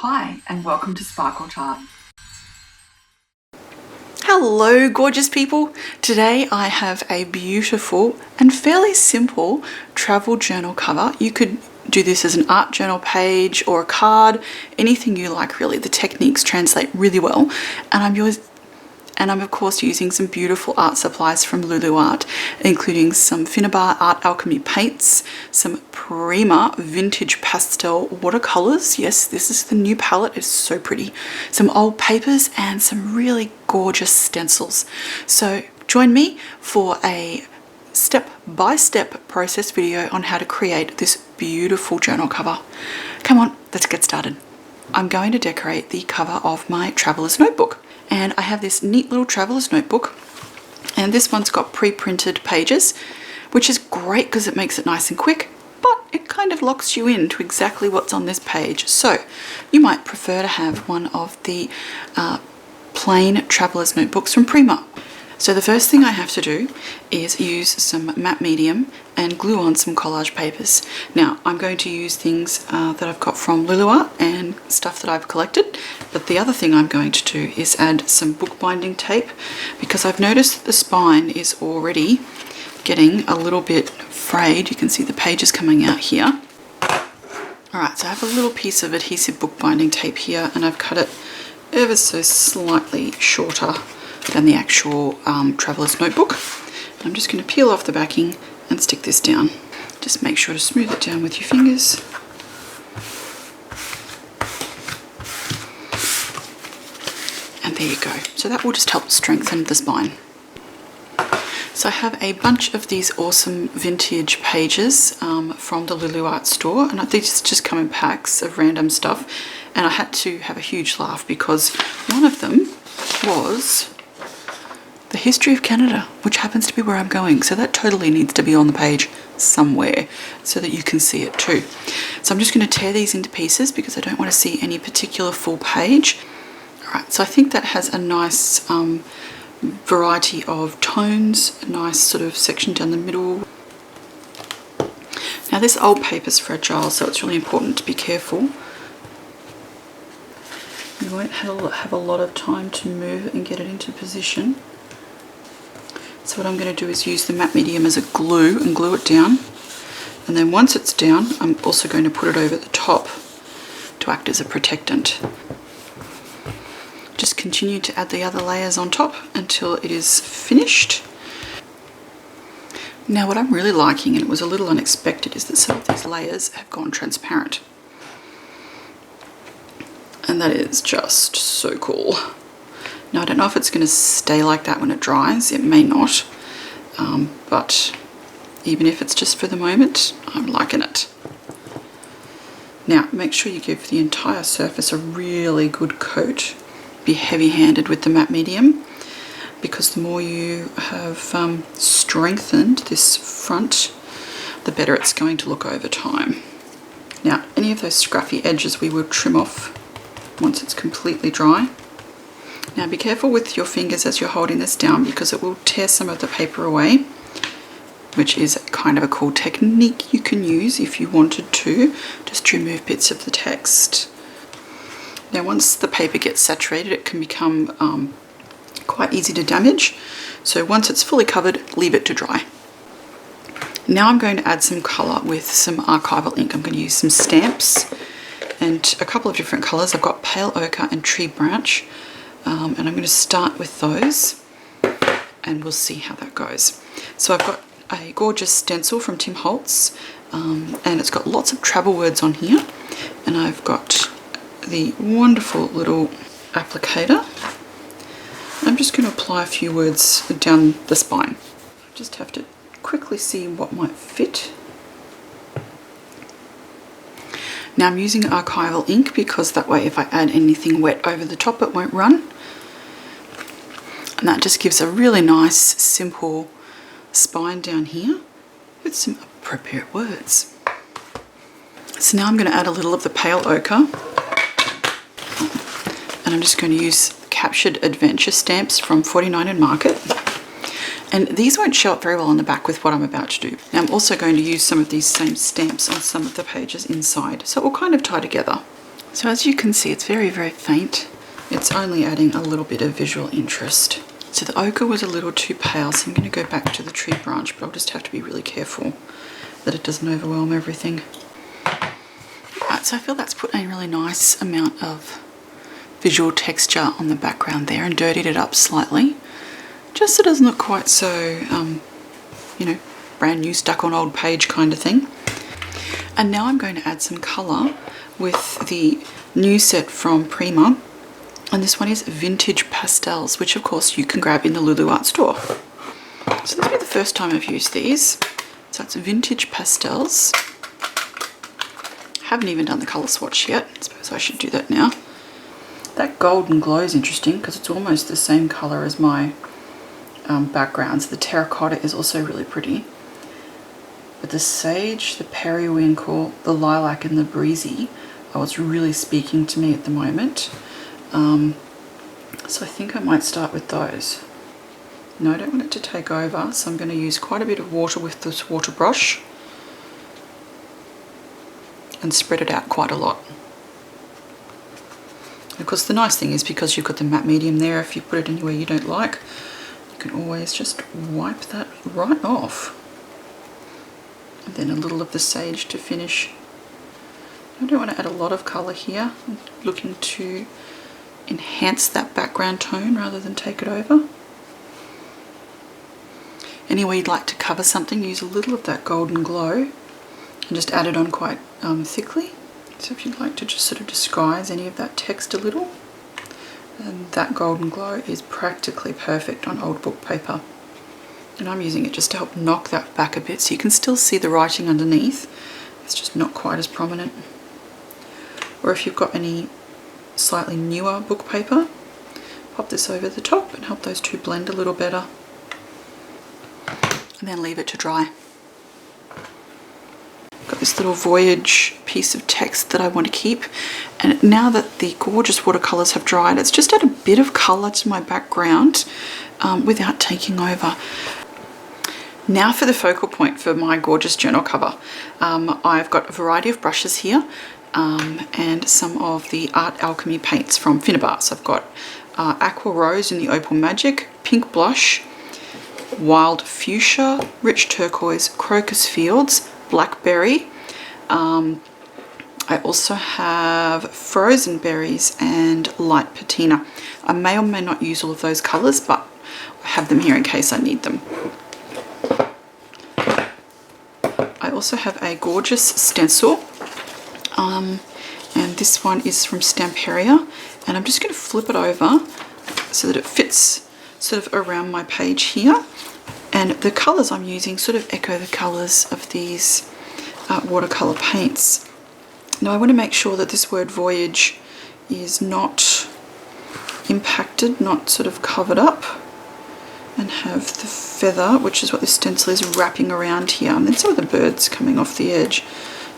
Hi and welcome to Sparkle Chart. Hello gorgeous people! Today I have a beautiful and fairly simple travel journal cover. You could do this as an art journal page or a card, anything you like really. The techniques translate really well, and I'm of course using some beautiful art supplies from Lulu Art, including some Finnabair Art Alchemy paints, some Prima vintage pastel watercolors. Yes, this is the new palette, it's so pretty. Some old papers and some really gorgeous stencils. So join me for a step-by-step process video on how to create this beautiful journal cover. Come on, let's get started. I'm going to decorate the cover of my traveler's notebook. And I have this neat little traveler's notebook, and this one's got pre-printed pages, which is great because it makes it nice and quick, but it kind of locks you in to exactly what's on this page. So you might prefer to have one of the plain traveler's notebooks from Prima. So the first thing I have to do is use some matte medium and glue on some collage papers. Now I'm going to use things that I've got from Lulu Art and stuff that I've collected, but the other thing I'm going to do is add some bookbinding tape because I've noticed that the spine is already getting a little bit frayed. You can see the pages coming out here. Alright, so I have a little piece of adhesive bookbinding tape here, and I've cut it ever so slightly shorter than the actual traveler's notebook. I'm just going to peel off the backing and stick this down. Just make sure to smooth it down with your fingers. And there you go. So that will just help strengthen the spine. So I have a bunch of these awesome vintage pages from the Lulu Art store, and these just come in packs of random stuff, and I had to have a huge laugh because one of them was the history of Canada, which happens to be where I'm going. So that totally needs to be on the page somewhere so that you can see it too. So I'm just going to tear these into pieces because I don't want to see any particular full page. Alright, so I think that has a nice variety of tones, a nice sort of section down the middle. Now this old paper is fragile, so it's really important to be careful. You won't have a lot of time to move and get it into position. So what I'm going to do is use the matte medium as a glue and glue it down, and then once it's down I'm also going to put it over the top to act as a protectant. Just continue to add the other layers on top until it is finished. Now what I'm really liking, and it was a little unexpected, is that some of these layers have gone transparent, and that is just so cool. Now I don't know if it's going to stay like that when it dries, it may not, but even if it's just for the moment, I'm liking it. Now make sure you give the entire surface a really good coat. Be heavy-handed with the matte medium, because the more you have strengthened this front, the better it's going to look over time. Now any of those scruffy edges we will trim off once it's completely dry. Now be careful with your fingers as you're holding this down because it will tear some of the paper away, which is kind of a cool technique you can use if you wanted to just remove bits of the text. Now once the paper gets saturated, it can become quite easy to damage, so once it's fully covered, leave it to dry. Now I'm going to add some colour with some archival ink. I'm going to use some stamps and a couple of different colours. I've got pale ochre and tree branch. And I'm going to start with those and we'll see how that goes. So I've got a gorgeous stencil from Holtz, and it's got lots of travel words on here, and I've got the wonderful little applicator. I'm just going to apply a few words down the spine. I just have to quickly see what might fit. Now I'm using archival ink because that way if I add anything wet over the top it won't run. And that just gives a really nice simple spine down here with some appropriate words. So now I'm going to add a little of the pale ochre, and I'm just going to use Captured Adventure stamps from 49 and Market. And these won't show up very well on the back with what I'm about to do. Now I'm also going to use some of these same stamps on some of the pages inside, so it will kind of tie together. So as you can see, it's very, very faint. It's only adding a little bit of visual interest. So the ochre was a little too pale, so I'm going to go back to the tree branch, but I'll just have to be really careful that it doesn't overwhelm everything. Alright, so I feel that's put a really nice amount of visual texture on the background there and dirtied it up slightly, just so it doesn't look quite so, you know, brand new, stuck on old page kind of thing. And now I'm going to add some colour with the new set from Prima, and this one is Vintage Pastels, which of course you can grab in the Lulu Art store. So this will be the first time I've used these. So it's Vintage Pastels. Haven't even done the colour swatch yet. I suppose I should do that now. That golden glow is interesting because it's almost the same colour as my backgrounds. The terracotta is also really pretty. But the sage, the periwinkle, the lilac and the breezy are what's really speaking to me at the moment. So I think I might start with those. No, I don't want it to take over, so I'm going to use quite a bit of water with this water brush and spread it out quite a lot. Of course, the nice thing is because you've got the matte medium there, if you put it anywhere you don't like, you can always just wipe that right off. And then a little of the sage to finish. I don't want to add a lot of colour here. I'm looking to enhance that background tone rather than take it over. Anywhere you'd like to cover something, use a little of that golden glow and just add it on quite thickly. So if you'd like to just sort of disguise any of that text a little, and that golden glow is practically perfect on old book paper. And I'm using it just to help knock that back a bit so you can still see the writing underneath. It's just not quite as prominent. Or if you've got any slightly newer book paper, pop this over the top and help those two blend a little better. And then leave it to dry. Got this little Voyage piece of text that I want to keep, and now that the gorgeous watercolours have dried, it's just add a bit of colour to my background without taking over. Now for the focal point for my gorgeous journal cover. I've got a variety of brushes here and some of the Art Alchemy paints from Finnabair. So I've got Aqua Rose in the Opal Magic, Pink Blush, Wild Fuchsia, Rich Turquoise, Crocus Fields, Blackberry. I also have Frozen Berries and Light Patina. I may or may not use all of those colours, but I have them here in case I need them. I also have a gorgeous stencil, and this one is from Stamperia, and I'm just going to flip it over so that it fits sort of around my page here. And the colours I'm using sort of echo the colours of these watercolour paints. Now I want to make sure that this word Voyage is not impacted, not sort of covered up, and have the feather, which is what this stencil is, wrapping around here, and then some of the birds coming off the edge.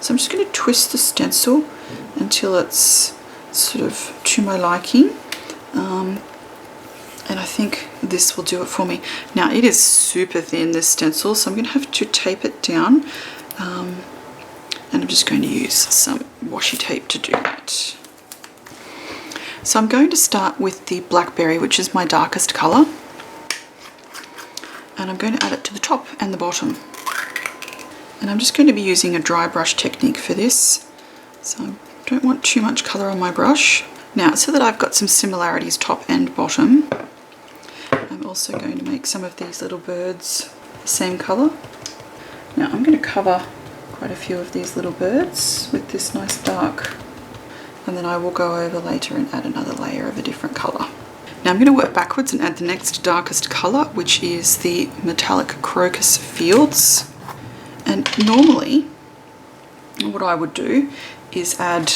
So I'm just going to twist the stencil until it's sort of to my liking. And I think this will do it for me. Now it is super thin, this stencil, so I'm going to have to tape it down, and I'm just going to use some washi tape to do that. So I'm going to start with the Blackberry, which is my darkest colour, and I'm going to add it to the top and the bottom. And I'm just going to be using a dry brush technique for this, so I don't want too much colour on my brush. Now, so that I've got some similarities top and bottom, I'm also going to make some of these little birds the same colour. Now I'm going to cover quite a few of these little birds with this nice dark, and then I will go over later and add another layer of a different colour. Now I'm going to work backwards and add the next darkest colour, which is the Metallic Crocus Fields. And normally what I would do is add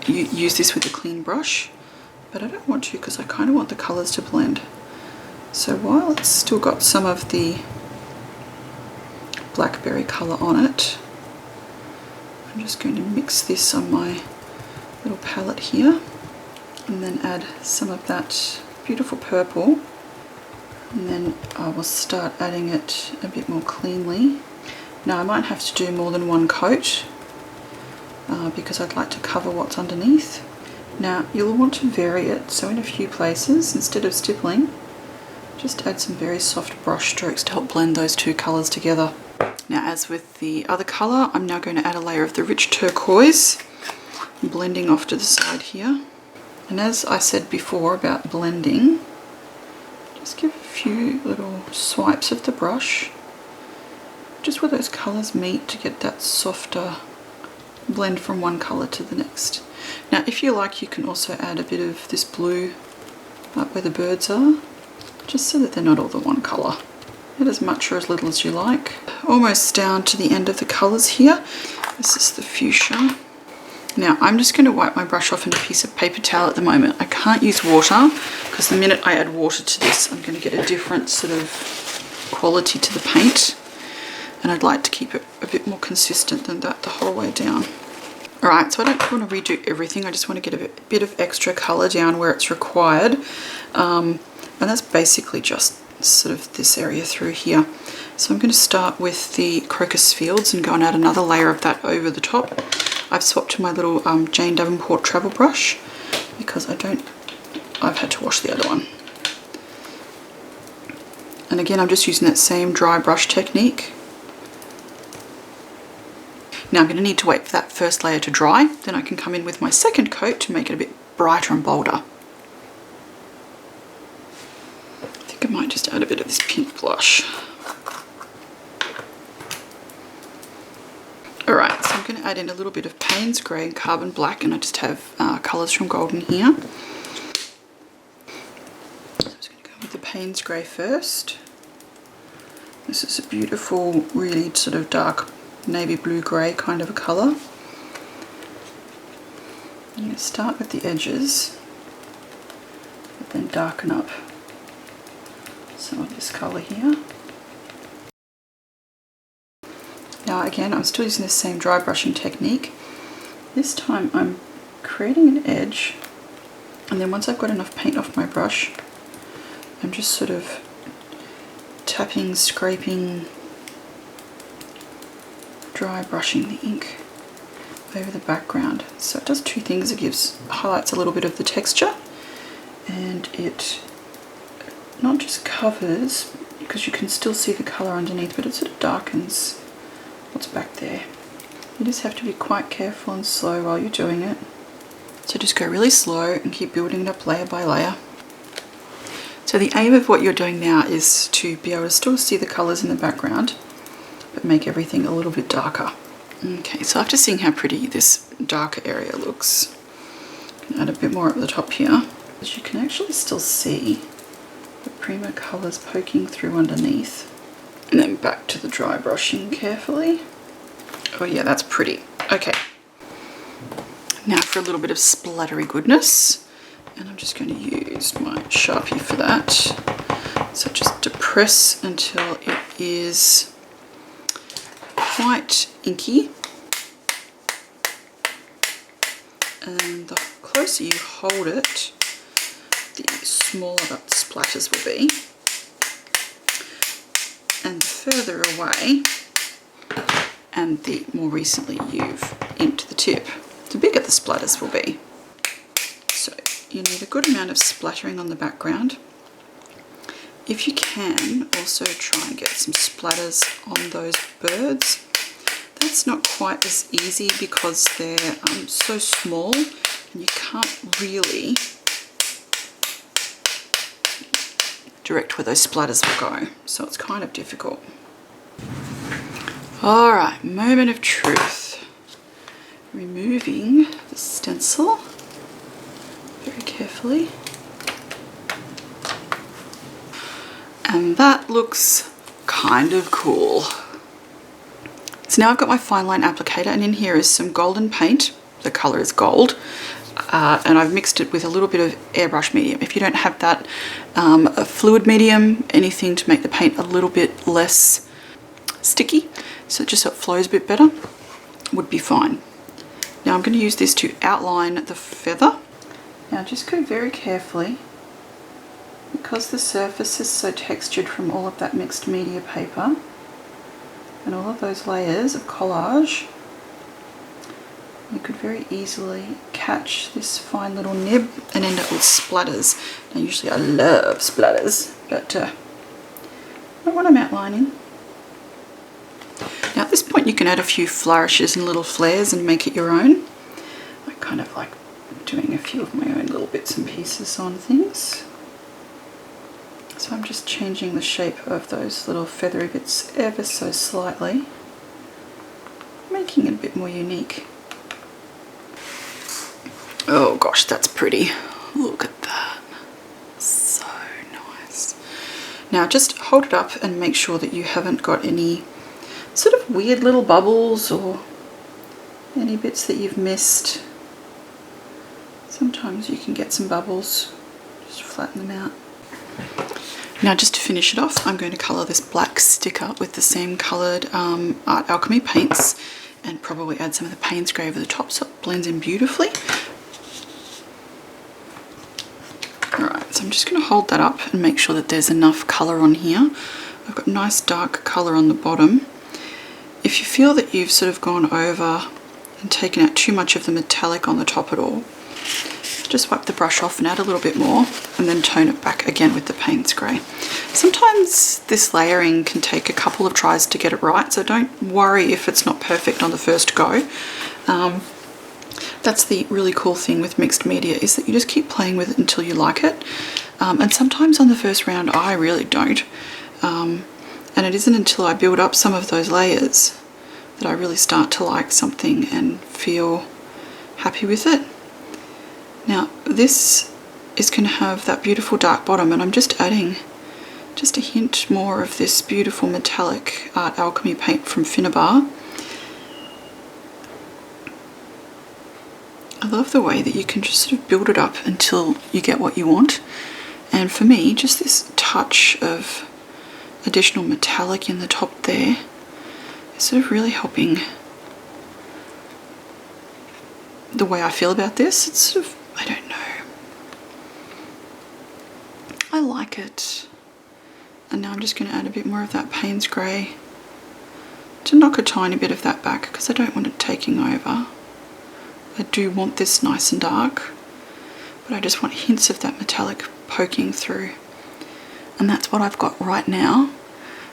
use this with a clean brush, but I don't want to because I kind of want the colours to blend. So while it's still got some of the blackberry colour on it, I'm just going to mix this on my little palette here and then add some of that beautiful purple, and then I will start adding it a bit more cleanly. Now I might have to do more than one coat because I'd like to cover what's underneath. Now you'll want to vary it, so in a few places, instead of stippling, just add some very soft brush strokes to help blend those two colours together. Now, as with the other colour, I'm now going to add a layer of the rich turquoise, blending off to the side here. And as I said before about blending, just give a few little swipes of the brush, just where those colours meet, to get that softer blend from one colour to the next. Now, if you like, you can also add a bit of this blue up where the birds are, just so that they're not all the one colour. Add as much or as little as you like. Almost down to the end of the colours here. This is the fuchsia. Now I'm just going to wipe my brush off in a piece of paper towel at the moment. I can't use water because the minute I add water to this, I'm going to get a different sort of quality to the paint. And I'd like to keep it a bit more consistent than that the whole way down. Alright, so I don't want to redo everything. I just want to get a bit of extra colour down where it's required. And that's basically just sort of this area through here. So I'm going to start with the Crocus Fields and go and add another layer of that over the top. I've swapped to my little Jane Davenport travel brush because I've had to wash the other one. And again, I'm just using that same dry brush technique. Now I'm going to need to wait for that first layer to dry, then I can come in with my second coat to make it a bit brighter and bolder. I might just add a bit of this pink blush. Alright, so I'm going to add in a little bit of Paynes Grey and Carbon Black, and I just have colours from Golden here. So I'm just going to go with the Paynes Grey first. This is a beautiful, really sort of dark navy blue grey kind of a colour. I'm going to start with the edges, but then darken up some of this colour here. Now again, I'm still using the same dry brushing technique. This time I'm creating an edge, and then once I've got enough paint off my brush, I'm just sort of tapping, scraping, dry brushing the ink over the background. So it does two things. It highlights a little bit of the texture, and it not just covers, because you can still see the colour underneath, but it sort of darkens what's back there. You just have to be quite careful and slow while you're doing it. So just go really slow and keep building it up layer by layer. So the aim of what you're doing now is to be able to still see the colours in the background, but make everything a little bit darker. Okay, so after seeing how pretty this darker area looks, I can add a bit more at the top here. As you can actually still see the Prima colours poking through underneath. And then back to the dry brushing carefully. Oh yeah, that's pretty. Okay. Now for a little bit of splattery goodness. And I'm just going to use my Sharpie for that. So just depress until it is quite inky. And the closer you hold it, the smaller the splatters will be. And the further away, and the more recently you've inked the tip, the bigger the splatters will be. So you need a good amount of splattering on the background. If you can, also try and get some splatters on those birds. That's not quite as easy because they're so small and you can't really direct where those splatters will go, so it's kind of difficult. Alright, moment of truth. Removing the stencil very carefully. And that looks kind of cool. So now I've got my fine line applicator, and in here is some golden paint. The colour is gold. And I've mixed it with a little bit of airbrush medium. If you don't have that, a fluid medium, anything to make the paint a little bit less sticky, so just so it flows a bit better, would be fine. Now I'm going to use this to outline the feather. Now just go very carefully, because the surface is so textured from all of that mixed media paper and all of those layers of collage. You could very easily catch this fine little nib and end up with splatters. Now usually I love splatters, but not when I'm outlining. Now at this point you can add a few flourishes and little flares and make it your own. I kind of like doing a few of my own little bits and pieces on things. So I'm just changing the shape of those little feathery bits ever so slightly, making it a bit more unique. Oh gosh, that's pretty. Look at that. So nice. Now just hold it up and make sure that you haven't got any sort of weird little bubbles or any bits that you've missed. Sometimes you can get some bubbles. Just flatten them out. Now just to finish it off, I'm going to colour this black sticker with the same coloured Alchemy paints and probably add some of the Paynes grey over the top so it blends in beautifully. Alright, so I'm just going to hold that up and make sure that there's enough colour on here. I've got nice dark colour on the bottom. If you feel that you've sort of gone over and taken out too much of the metallic on the top at all, just wipe the brush off and add a little bit more and then tone it back again with the Paynes grey. Sometimes this layering can take a couple of tries to get it right, so don't worry if it's not perfect on the first go. That's the really cool thing with mixed media, is that you just keep playing with it until you like it. And sometimes on the first round I really don't. And it isn't until I build up some of those layers that I really start to like something and feel happy with it. Now this is going to have that beautiful dark bottom, and I'm just adding just a hint more of this beautiful metallic Art Alchemy paint from Finnabair. I love the way that you can just sort of build it up until you get what you want. And for me, just this touch of additional metallic in the top there is sort of really helping the way I feel about this. It's sort of, I don't know, I like it. And now I'm just going to add a bit more of that Paynes grey to knock a tiny bit of that back, because I don't want it taking over. I do want this nice and dark, but I just want hints of that metallic poking through. And that's what I've got right now.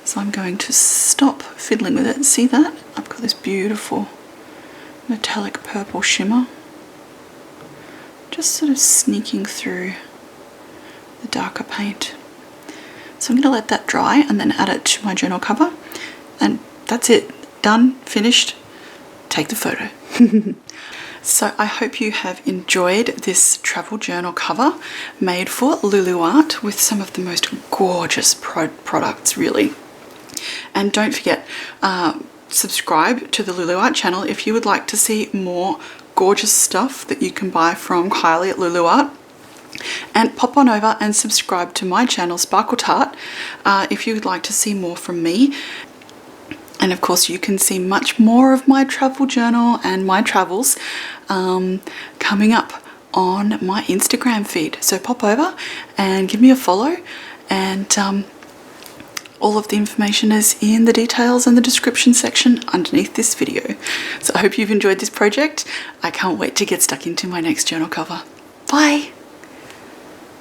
So I'm going to stop fiddling with it. See that? I've got this beautiful metallic purple shimmer just sort of sneaking through the darker paint. So I'm going to let that dry and then add it to my journal cover, and that's it. Done, finished. Take the photo. So I hope you have enjoyed this travel journal cover made for Lulu Art with some of the most gorgeous products, really. And don't forget, subscribe to the Lulu Art channel if you would like to see more gorgeous stuff that you can buy from Kylie at Lulu Art. And pop on over and subscribe to my channel, Sparkle Tart, if you would like to see more from me. And of course you can see much more of my travel journal and my travels coming up on my Instagram feed. So pop over and give me a follow, and all of the information is in the details and the description section underneath this video. So I hope you've enjoyed this project. I can't wait to get stuck into my next journal cover. Bye!